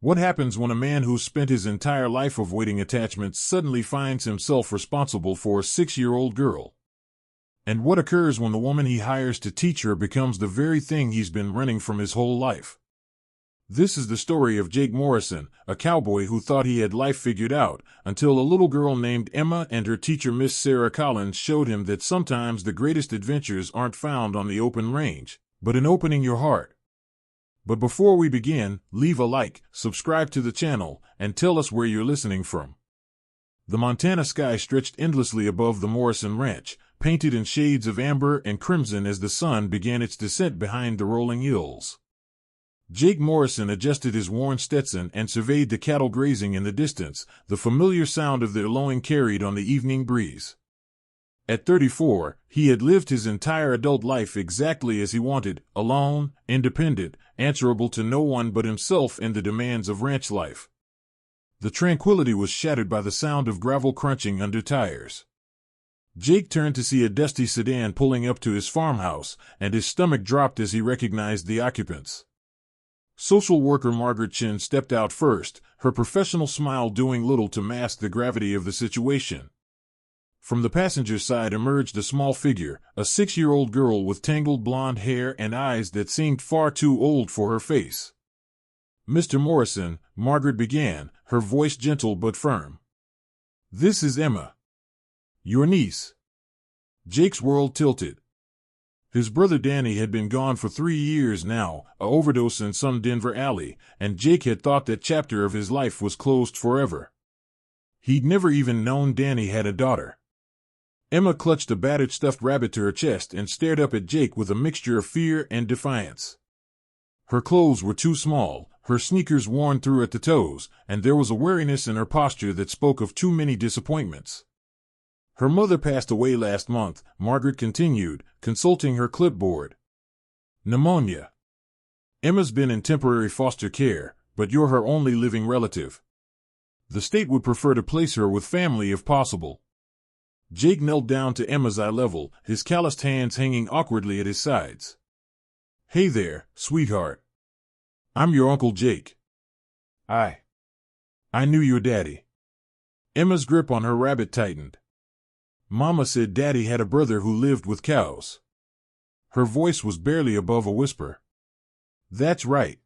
What happens when a man who's spent his entire life avoiding attachment suddenly finds himself responsible for a 6-year-old girl? And what occurs when the woman he hires to teach her becomes the very thing he's been running from his whole life? This is the story of Jake Morrison, a cowboy who thought he had life figured out, until a little girl named Emma and her teacher Miss Sarah Collins showed him that sometimes the greatest adventures aren't found on the open range, but in opening your heart. But before we begin, leave a like, subscribe to the channel, and tell us where you're listening from. The Montana sky stretched endlessly above the Morrison Ranch, painted in shades of amber and crimson as the sun began its descent behind the rolling hills. Jake Morrison adjusted his worn Stetson and surveyed the cattle grazing in the distance, the familiar sound of their lowing carried on the evening breeze. At 34, he had lived his entire adult life exactly as he wanted, alone, independent, answerable to no one but himself and the demands of ranch life. The tranquility was shattered by the sound of gravel crunching under tires. Jake turned to see a dusty sedan pulling up to his farmhouse, and his stomach dropped as he recognized the occupants. Social worker Margaret Chin stepped out first, her professional smile doing little to mask the gravity of the situation. From the passenger side emerged a small figure, a 6-year-old girl with tangled blonde hair and eyes that seemed far too old for her face. "Mr. Morrison," Margaret began, her voice gentle but firm. "This is Emma. Your niece." Jake's world tilted. His brother Danny had been gone for 3 years now, a overdose in some Denver alley, and Jake had thought that chapter of his life was closed forever. He'd never even known Danny had a daughter. Emma clutched a battered stuffed rabbit to her chest and stared up at Jake with a mixture of fear and defiance. Her clothes were too small, her sneakers worn through at the toes, and there was a weariness in her posture that spoke of too many disappointments. "Her mother passed away last month," Margaret continued, consulting her clipboard. "Pneumonia. Emma's been in temporary foster care, but you're her only living relative. The state would prefer to place her with family if possible." Jake knelt down to Emma's eye level, his calloused hands hanging awkwardly at his sides. "Hey there, sweetheart. I'm your Uncle Jake. I knew your daddy." Emma's grip on her rabbit tightened. "Mama said Daddy had a brother who lived with cows." Her voice was barely above a whisper. "That's right.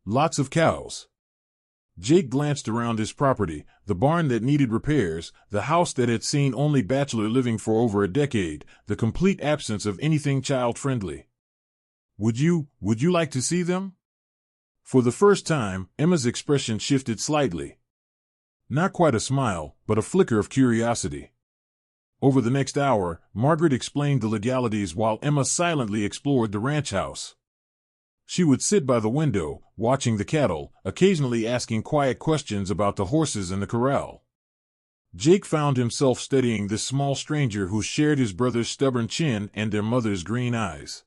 Lots of cows." Jake glanced around his property, the barn that needed repairs, the house that had seen only bachelor living for over a decade, the complete absence of anything child-friendly. Would you like to see them?" For the first time, Emma's expression shifted slightly. Not quite a smile, but a flicker of curiosity. Over the next hour, Margaret explained the legalities while Emma silently explored the ranch house. She would sit by the window, watching the cattle, occasionally asking quiet questions about the horses in the corral. Jake found himself studying this small stranger who shared his brother's stubborn chin and their mother's green eyes.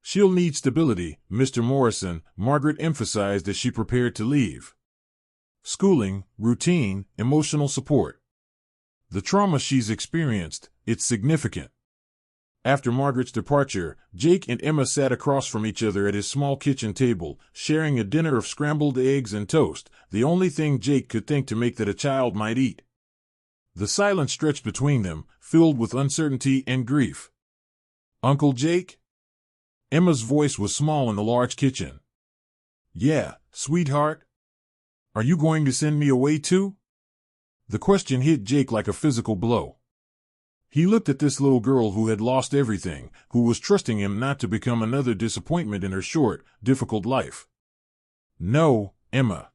"She'll need stability, Mr. Morrison," Margaret emphasized as she prepared to leave. "Schooling, routine, emotional support. The trauma she's experienced, it's significant." After Margaret's departure, Jake and Emma sat across from each other at his small kitchen table, sharing a dinner of scrambled eggs and toast, the only thing Jake could think to make that a child might eat. The silence stretched between them, filled with uncertainty and grief. "Uncle Jake?" Emma's voice was small in the large kitchen. "Yeah, sweetheart? Are you going to send me away too?" The question hit Jake like a physical blow. He looked at this little girl who had lost everything, who was trusting him not to become another disappointment in her short, difficult life. "No, Emma.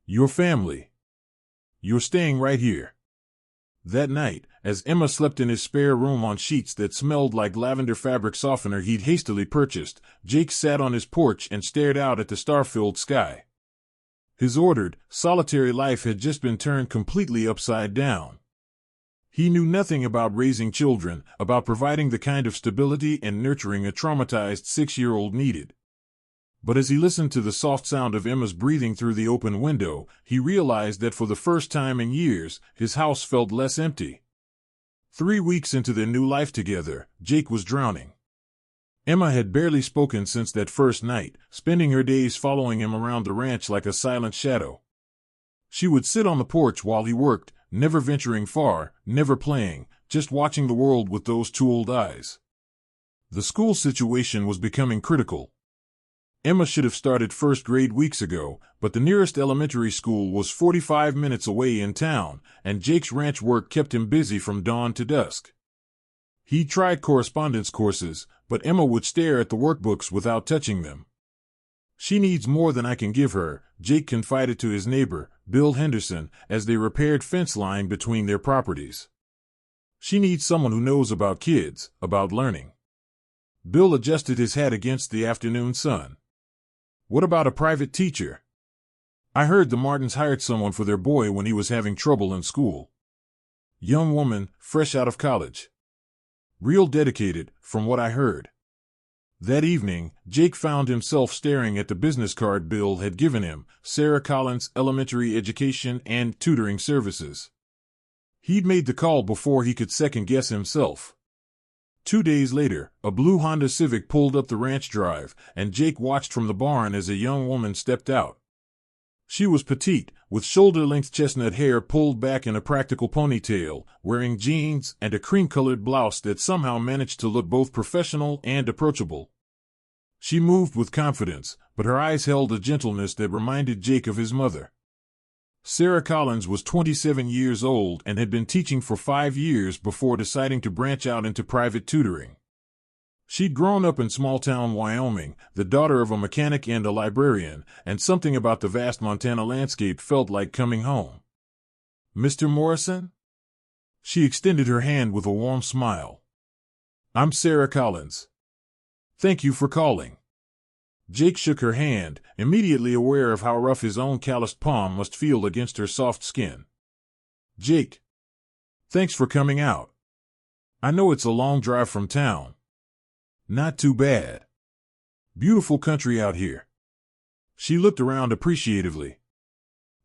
Your family. You're staying right here." That night, as Emma slept in his spare room on sheets that smelled like lavender fabric softener he'd hastily purchased, Jake sat on his porch and stared out at the star-filled sky. His ordered, solitary life had just been turned completely upside down. He knew nothing about raising children, about providing the kind of stability and nurturing a traumatized 6-year-old needed. But as he listened to the soft sound of Emma's breathing through the open window, he realized that for the first time in years, his house felt less empty. 3 weeks into their new life together, Jake was drowning. Emma had barely spoken since that first night, spending her days following him around the ranch like a silent shadow. She would sit on the porch while he worked, never venturing far, never playing, just watching the world with those two old eyes. The school situation was becoming critical. Emma should have started first grade weeks ago, but the nearest elementary school was 45 minutes away in town, and Jake's ranch work kept him busy from dawn to dusk. He tried correspondence courses, but Emma would stare at the workbooks without touching them. "She needs more than I can give her," Jake confided to his neighbor, Bill Henderson, as they repaired fence line between their properties. "She needs someone who knows about kids, about learning." Bill adjusted his hat against the afternoon sun. "What about a private teacher? I heard the Martins hired someone for their boy when he was having trouble in school. Young woman, fresh out of college. Real dedicated, from what I heard." That evening, Jake found himself staring at the business card Bill had given him, Sarah Collins Elementary Education and Tutoring Services. He'd made the call before he could second-guess himself. 2 days later, a blue Honda Civic pulled up the ranch drive, and Jake watched from the barn as a young woman stepped out. She was petite, with shoulder-length chestnut hair pulled back in a practical ponytail, wearing jeans and a cream-colored blouse that somehow managed to look both professional and approachable. She moved with confidence, but her eyes held a gentleness that reminded Jake of his mother. Sarah Collins was 27 years old and had been teaching for 5 years before deciding to branch out into private tutoring. She'd grown up in small-town Wyoming, the daughter of a mechanic and a librarian, and something about the vast Montana landscape felt like coming home. "Mr. Morrison?" She extended her hand with a warm smile. "I'm Sarah Collins. Thank you for calling." Jake shook her hand, immediately aware of how rough his own calloused palm must feel against her soft skin. "Jake, thanks for coming out. I know it's a long drive from town." "Not too bad. Beautiful country out here." She looked around appreciatively.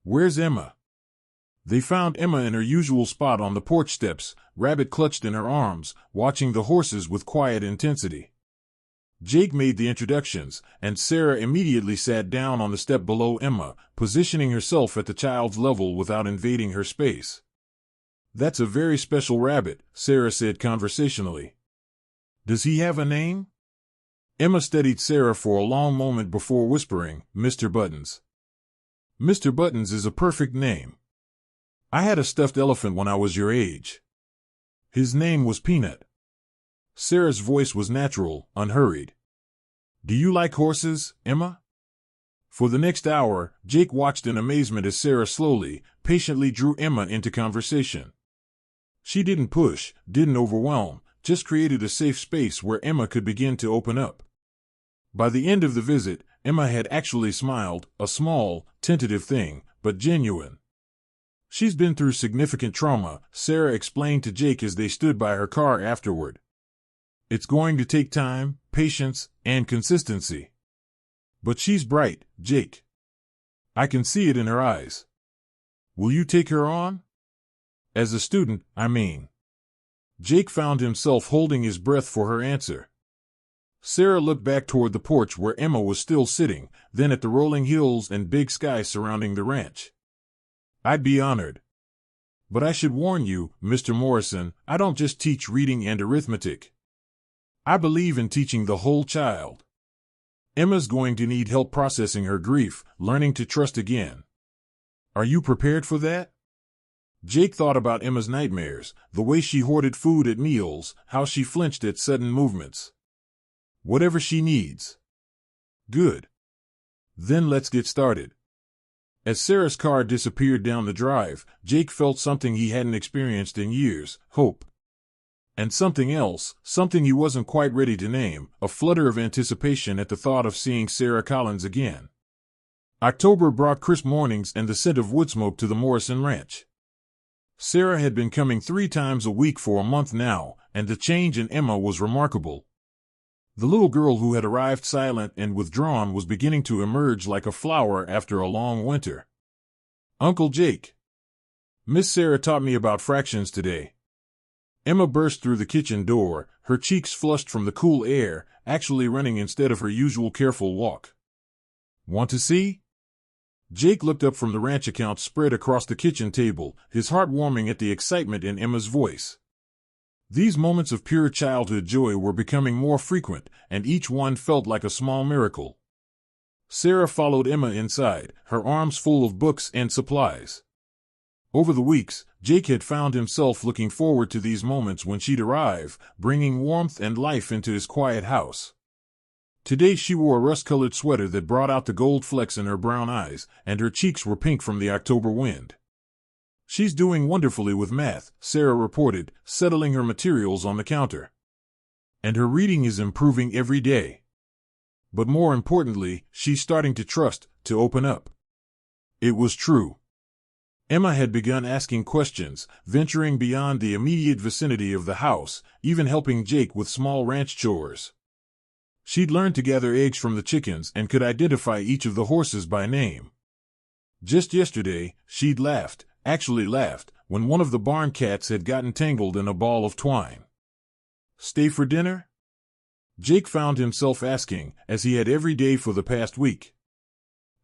"Where's Emma?" They found Emma in her usual spot on the porch steps, rabbit clutched in her arms, watching the horses with quiet intensity. Jake made the introductions, and Sarah immediately sat down on the step below Emma, positioning herself at the child's level without invading her space. "That's a very special rabbit," Sarah said conversationally. "Does he have a name?" Emma studied Sarah for a long moment before whispering, "Mr. Buttons." "Mr. Buttons is a perfect name. I had a stuffed elephant when I was your age. His name was Peanut." Sarah's voice was natural, unhurried. "Do you like horses, Emma?" For the next hour, Jake watched in amazement as Sarah slowly, patiently drew Emma into conversation. She didn't push, didn't overwhelm, just created a safe space where Emma could begin to open up. By the end of the visit, Emma had actually smiled, a small, tentative thing, but genuine. "She's been through significant trauma," Sarah explained to Jake as they stood by her car afterward. "It's going to take time, patience, and consistency. But she's bright, Jake. I can see it in her eyes. Will you take her on? As a student, I mean." Jake found himself holding his breath for her answer. Sarah looked back toward the porch where Emma was still sitting, then at the rolling hills and big sky surrounding the ranch. "I'd be honored. But I should warn you, Mr. Morrison, I don't just teach reading and arithmetic. I believe in teaching the whole child. Emma's going to need help processing her grief, learning to trust again. Are you prepared for that?" Jake thought about Emma's nightmares, the way she hoarded food at meals, how she flinched at sudden movements. "Whatever she needs." "Good. Then let's get started." As Sarah's car disappeared down the drive, Jake felt something he hadn't experienced in years, hope. And something else, something he wasn't quite ready to name, a flutter of anticipation at the thought of seeing Sarah Collins again. October brought crisp mornings and the scent of wood smoke to the Morrison Ranch. Sarah had been coming 3 times a week for a month now, and the change in Emma was remarkable. The little girl who had arrived silent and withdrawn was beginning to emerge like a flower after a long winter. "Uncle Jake. Miss Sarah taught me about fractions today." Emma burst through the kitchen door, her cheeks flushed from the cool air, actually running instead of her usual careful walk. Want to see? Jake looked up from the ranch account spread across the kitchen table, his heart warming at the excitement in Emma's voice. These moments of pure childhood joy were becoming more frequent, and each one felt like a small miracle. Sarah followed Emma inside, her arms full of books and supplies. Over the weeks, Jake had found himself looking forward to these moments when she'd arrive, bringing warmth and life into his quiet house. Today she wore a rust-colored sweater that brought out the gold flecks in her brown eyes, and her cheeks were pink from the October wind. She's doing wonderfully with math, Sarah reported, settling her materials on the counter. And her reading is improving every day. But more importantly, she's starting to trust, to open up. It was true. Emma had begun asking questions, venturing beyond the immediate vicinity of the house, even helping Jake with small ranch chores. She'd learned to gather eggs from the chickens and could identify each of the horses by name. Just yesterday, she'd actually laughed, when one of the barn cats had gotten tangled in a ball of twine. "Stay for dinner?" Jake found himself asking, as he had every day for the past week.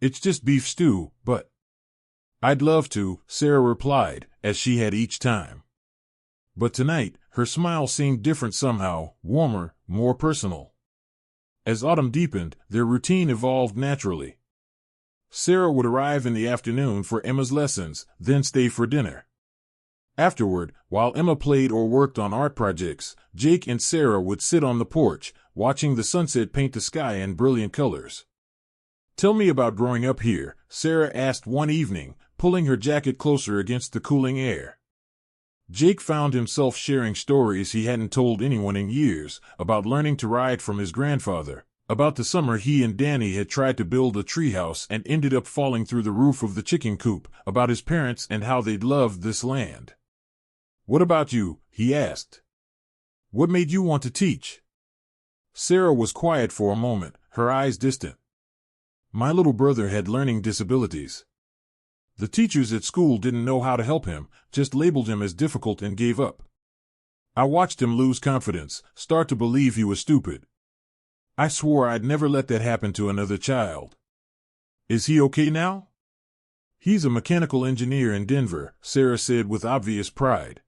"It's just beef stew, but—" "I'd love to," Sarah replied, as she had each time. But tonight, her smile seemed different somehow, warmer, more personal. As autumn deepened, their routine evolved naturally. Sarah would arrive in the afternoon for Emma's lessons, then stay for dinner. Afterward, while Emma played or worked on art projects, Jake and Sarah would sit on the porch, watching the sunset paint the sky in brilliant colors. "Tell me about growing up here," Sarah asked one evening, pulling her jacket closer against the cooling air. Jake found himself sharing stories he hadn't told anyone in years, about learning to ride from his grandfather, about the summer he and Danny had tried to build a treehouse and ended up falling through the roof of the chicken coop, about his parents and how they'd loved this land. "What about you?" he asked. "What made you want to teach?" Sarah was quiet for a moment, her eyes distant. "My little brother had learning disabilities. The teachers at school didn't know how to help him, just labeled him as difficult and gave up. I watched him lose confidence, start to believe he was stupid. I swore I'd never let that happen to another child. Is he okay now?" "He's a mechanical engineer in Denver," Sarah said with obvious pride.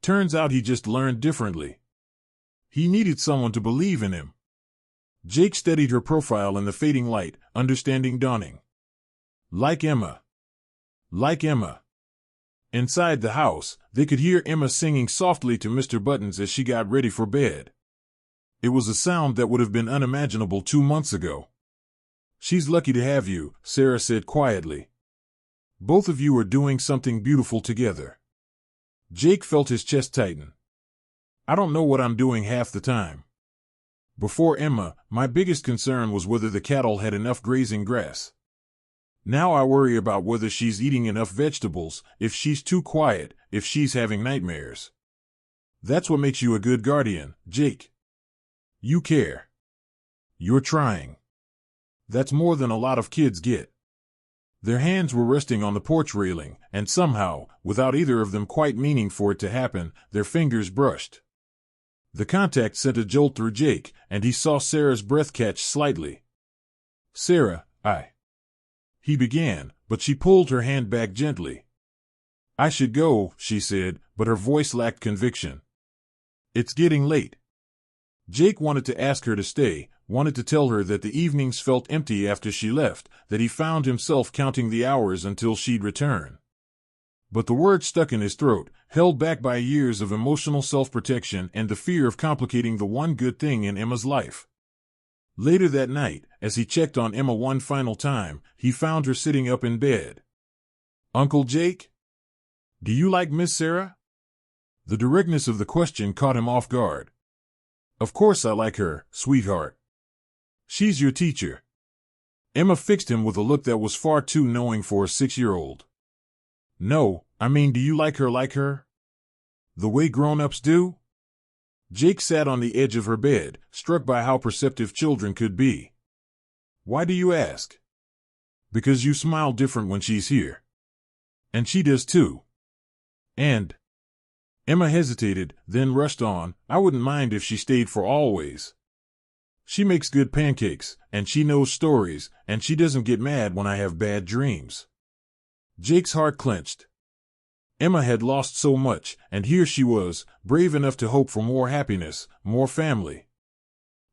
"Turns out he just learned differently. He needed someone to believe in him." Jake studied her profile in the fading light, understanding dawning. Like Emma. Like Emma. Inside the house, they could hear Emma singing softly to Mr. Buttons as she got ready for bed. It was a sound that would have been unimaginable 2 months ago. "She's lucky to have you," Sarah said quietly. "Both of you are doing something beautiful together." Jake felt his chest tighten. "I don't know what I'm doing half the time. Before Emma, my biggest concern was whether the cattle had enough grazing grass. Now I worry about whether she's eating enough vegetables, if she's too quiet, if she's having nightmares. That's what makes you a good guardian, Jake. You care. You're trying. That's more than a lot of kids get." Their hands were resting on the porch railing, and somehow, without either of them quite meaning for it to happen, their fingers brushed. The contact sent a jolt through Jake, and he saw Sarah's breath catch slightly. "Sarah, he began, but she pulled her hand back gently. "I should go," she said, but her voice lacked conviction. "It's getting late." Jake wanted to ask her to stay, wanted to tell her that the evenings felt empty after she left, that he found himself counting the hours until she'd return. But the words stuck in his throat, held back by years of emotional self-protection and the fear of complicating the one good thing in Emma's life. Later that night, as he checked on Emma one final time, he found her sitting up in bed. "Uncle Jake? Do you like Miss Sarah?" The directness of the question caught him off guard. "Of course I like her, sweetheart. She's your teacher." Emma fixed him with a look that was far too knowing for a 6-year-old. "No, I mean, do you like her? The way grown-ups do?" Jake sat on the edge of her bed, struck by how perceptive children could be. "Why do you ask?" "Because you smile different when she's here. And she does too. And Emma hesitated, then rushed on, I wouldn't mind if she stayed for always. She makes good pancakes, and she knows stories, and she doesn't get mad when I have bad dreams. Jake's heart clenched. Emma had lost so much, and here she was, brave enough to hope for more happiness, more family.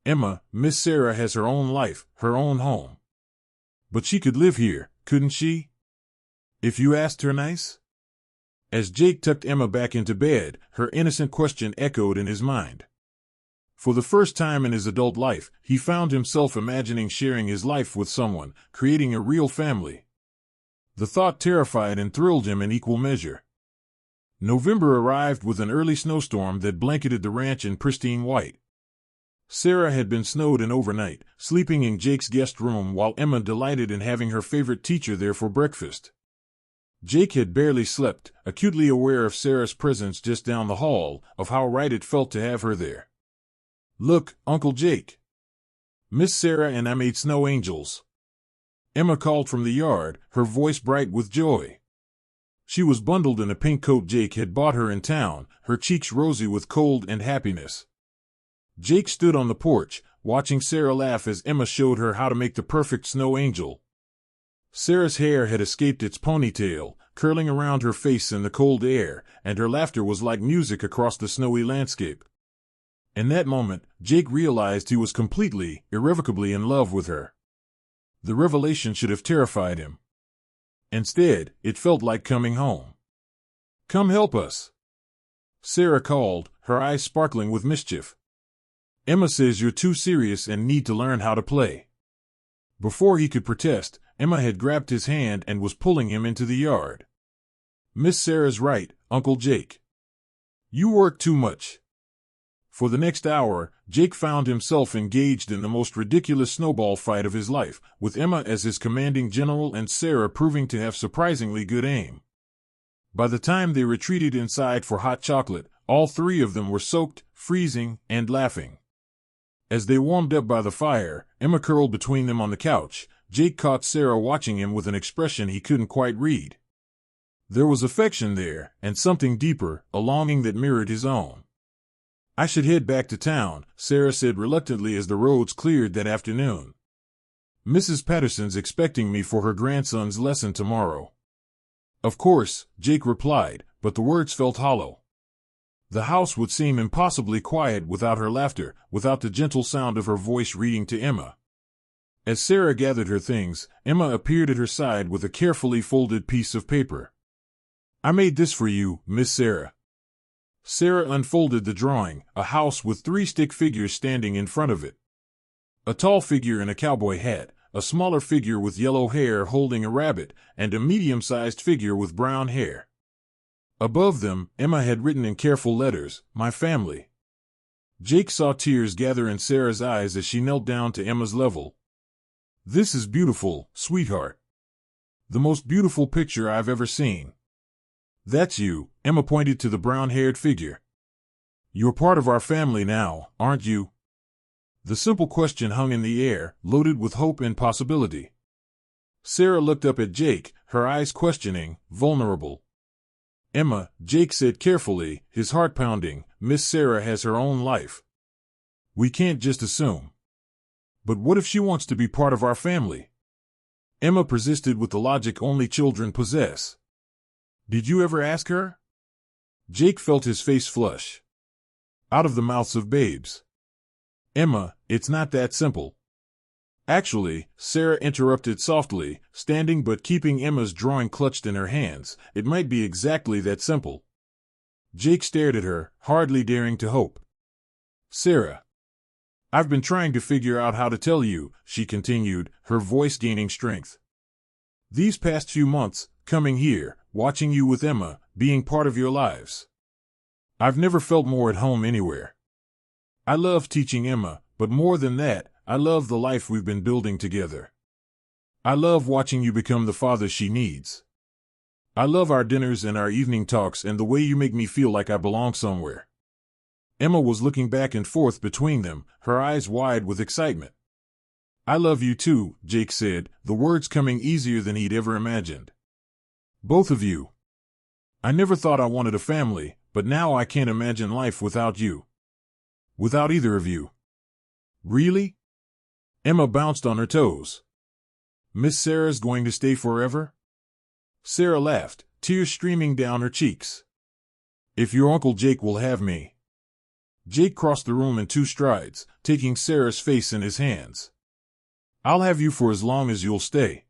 Emma, Miss Sarah has her own life, her own home. But she could live here, couldn't she? If you asked her nice? As Jake tucked Emma back into bed, her innocent question echoed in his mind. For the first time in his adult life, he found himself imagining sharing his life with someone, creating a real family. The thought terrified and thrilled him in equal measure. November arrived with an early snowstorm that blanketed the ranch in pristine white. Sarah had been snowed in overnight, sleeping in Jake's guest room while Emma delighted in having her favorite teacher there for breakfast. Jake had barely slept, acutely aware of Sarah's presence just down the hall, of how right it felt to have her there. Look, Uncle Jake. Miss Sarah and I made snow angels. Emma called from the yard, her voice bright with joy. She was bundled in a pink coat Jake had bought her in town, her cheeks rosy with cold and happiness. Jake stood on the porch, watching Sarah laugh as Emma showed her how to make the perfect snow angel. Sarah's hair had escaped its ponytail, curling around her face in the cold air, and her laughter was like music across the snowy landscape. In that moment, Jake realized he was completely, irrevocably in love with her. The revelation should have terrified him. Instead, it felt like coming home. Come help us, Sarah called, her eyes sparkling with mischief. Emma says you're too serious and need to learn how to play. Before he could protest, Emma had grabbed his hand and was pulling him into the yard. Miss Sarah's right, Uncle Jake. You work too much. For the next hour, Jake found himself engaged in the most ridiculous snowball fight of his life, with Emma as his commanding general and Sarah proving to have surprisingly good aim. By the time they retreated inside for hot chocolate, all three of them were soaked, freezing, and laughing. As they warmed up by the fire, Emma curled between them on the couch. Jake caught Sarah watching him with an expression he couldn't quite read. There was affection there, and something deeper, a longing that mirrored his own. I should head back to town, Sarah said reluctantly as the roads cleared that afternoon. Mrs. Patterson's expecting me for her grandson's lesson tomorrow. Of course, Jake replied, but the words felt hollow. The house would seem impossibly quiet without her laughter, without the gentle sound of her voice reading to Emma. As Sarah gathered her things, Emma appeared at her side with a carefully folded piece of paper. I made this for you, Miss Sarah. Sarah unfolded the drawing, a house with 3 stick figures standing in front of it. A tall figure in a cowboy hat, a smaller figure with yellow hair holding a rabbit, and a medium-sized figure with brown hair. Above them, Emma had written in careful letters, My family. Jake saw tears gather in Sarah's eyes as she knelt down to Emma's level. This is beautiful, sweetheart. The most beautiful picture I've ever seen. That's you, Emma pointed to the brown-haired figure. You're part of our family now, aren't you? The simple question hung in the air, loaded with hope and possibility. Sarah looked up at Jake, her eyes questioning, vulnerable. Emma, Jake said carefully, his heart pounding, Miss Sarah has her own life. We can't just assume. But what if she wants to be part of our family? Emma persisted with the logic only children possess. Did you ever ask her? Jake felt his face flush. Out of the mouths of babes. Emma, it's not that simple. Actually, Sarah interrupted softly, standing but keeping Emma's drawing clutched in her hands, it might be exactly that simple. Jake stared at her, hardly daring to hope. Sarah. I've been trying to figure out how to tell you, she continued, her voice gaining strength. These past few months, coming here, watching you with Emma, being part of your lives. I've never felt more at home anywhere. I love teaching Emma, but more than that, I love the life we've been building together. I love watching you become the father she needs. I love our dinners and our evening talks and the way you make me feel like I belong somewhere. Emma was looking back and forth between them, her eyes wide with excitement. I love you too, Jake said, the words coming easier than he'd ever imagined. Both of you. I never thought I wanted a family, but now I can't imagine life without you. Without either of you. Really? Emma bounced on her toes. Miss Sarah's going to stay forever? Sarah laughed, tears streaming down her cheeks. If your Uncle Jake will have me. Jake crossed the room in 2 strides, taking Sarah's face in his hands. I'll have you for as long as you'll stay.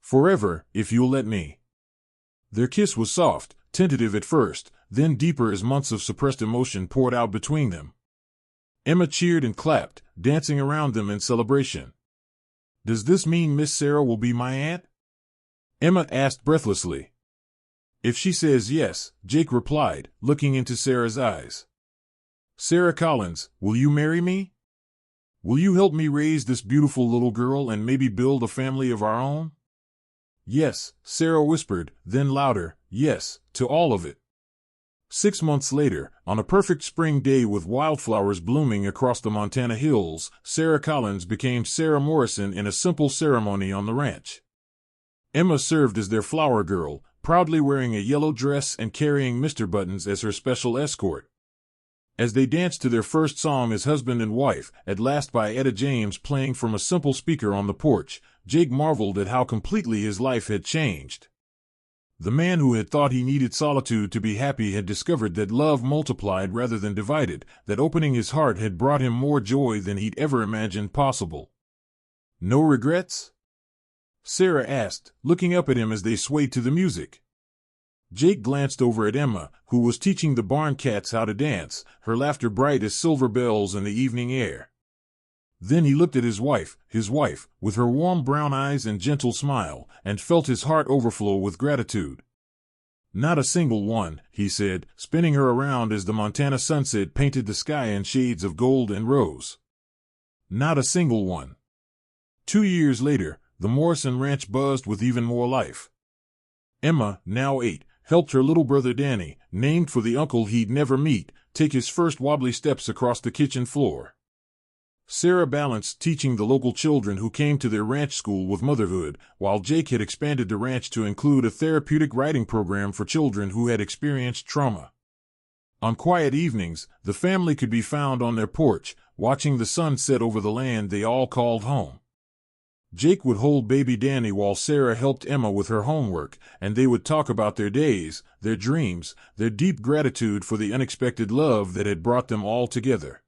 Forever, if you'll let me. Their kiss was soft, tentative at first, then deeper as months of suppressed emotion poured out between them. Emma cheered and clapped, dancing around them in celebration. Does this mean Miss Sarah will be my aunt? Emma asked breathlessly. If she says yes, Jake replied, looking into Sarah's eyes. Sarah Collins, will you marry me? Will you help me raise this beautiful little girl and maybe build a family of our own? Yes, Sarah whispered, then louder, yes, to all of it. 6 months later, on a perfect spring day with wildflowers blooming across the Montana hills, Sarah Collins became Sarah Morrison in a simple ceremony on the ranch. Emma served as their flower girl, proudly wearing a yellow dress and carrying Mr. Buttons as her special escort. As they danced to their first song as husband and wife, At Last by Etta James playing from a simple speaker on the porch, Jake marveled at how completely his life had changed. The man who had thought he needed solitude to be happy had discovered that love multiplied rather than divided, that opening his heart had brought him more joy than he'd ever imagined possible. No regrets? Sarah asked, looking up at him as they swayed to the music. Jake glanced over at Emma, who was teaching the barn cats how to dance, her laughter bright as silver bells in the evening air. Then he looked at his wife, with her warm brown eyes and gentle smile, and felt his heart overflow with gratitude. Not a single one, he said, spinning her around as the Montana sunset painted the sky in shades of gold and rose. Not a single one. 2 years later, the Morrison Ranch buzzed with even more life. Emma, now 8, helped her little brother Danny, named for the uncle he'd never meet, take his first wobbly steps across the kitchen floor. Sarah balanced teaching the local children who came to their ranch school with motherhood, while Jake had expanded the ranch to include a therapeutic writing program for children who had experienced trauma. On quiet evenings, the family could be found on their porch, watching the sun set over the land they all called home. Jake would hold baby Danny while Sarah helped Emma with her homework, and they would talk about their days, their dreams, their deep gratitude for the unexpected love that had brought them all together.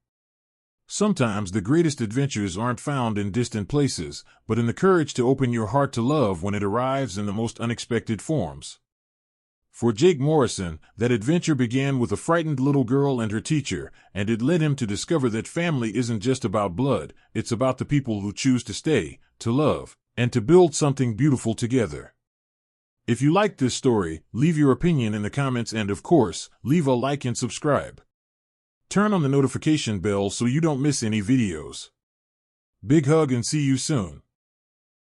Sometimes the greatest adventures aren't found in distant places, but in the courage to open your heart to love when it arrives in the most unexpected forms. For Jake Morrison, that adventure began with a frightened little girl and her teacher, and it led him to discover that family isn't just about blood, it's about the people who choose to stay, to love, and to build something beautiful together. If you liked this story, leave your opinion in the comments and, of course, leave a like and subscribe. Turn on the notification bell so you don't miss any videos. Big hug and see you soon.